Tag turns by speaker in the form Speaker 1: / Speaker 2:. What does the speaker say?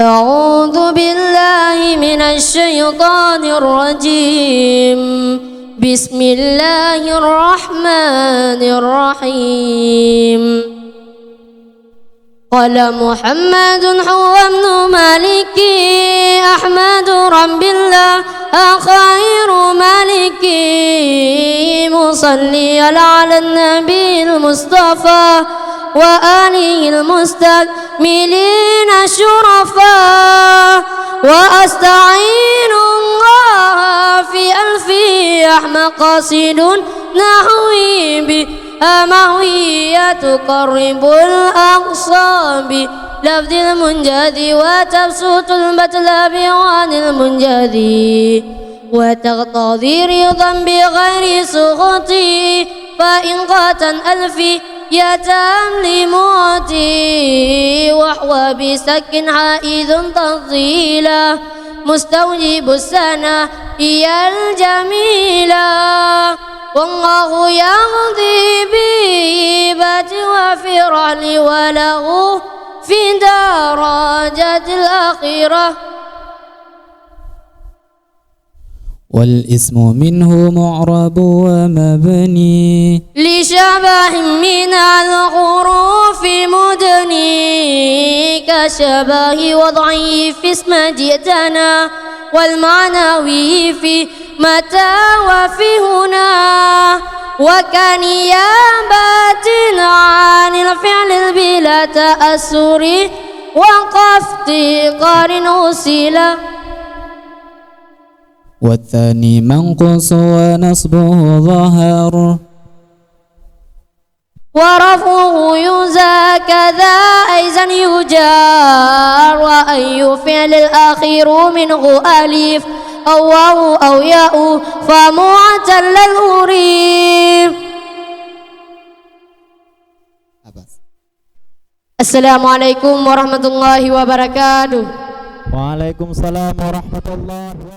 Speaker 1: أعوذ بالله من الشيطان الرجيم. بسم الله الرحمن الرحيم. قال محمد هو ابن مالك أحمد رب الله خير مالك مصلي على النبي المصطفى وآله المستكملين الشرفاء وأستعين الله في ألف مقاصد نحوي بأموية تقرب الأقصى بلفظ المنجدي وتبسط المطلب عن المنجدي وتقتضي رضا بغير سخطي فإن قاتا ألفي يتم لموتي وهو بسك حائز تفضيلا مستوجب السنة هي الجميلة والله يمضي بهبة وفرح وله في درجة الآخرة.
Speaker 2: والاسم منه معرب ومبني
Speaker 1: لشبه من الحروف مدني كشبه وضعه في اسم جئتنا والمعنوي في متى وفي هنا وكنيابة عن الفعل بلا تأثر وقفت قارن أسلا.
Speaker 2: والثاني منقوص ونصبه ظهر
Speaker 1: ورفعه يزى كذا أيضا يجار وأي فعل الأخير منه ألف أو واو أو ياء فمعتل الأريف. السلام عليكم ورحمة الله وبركاته.
Speaker 2: Waalaikumsalam warahmatullahi wabarakatuh.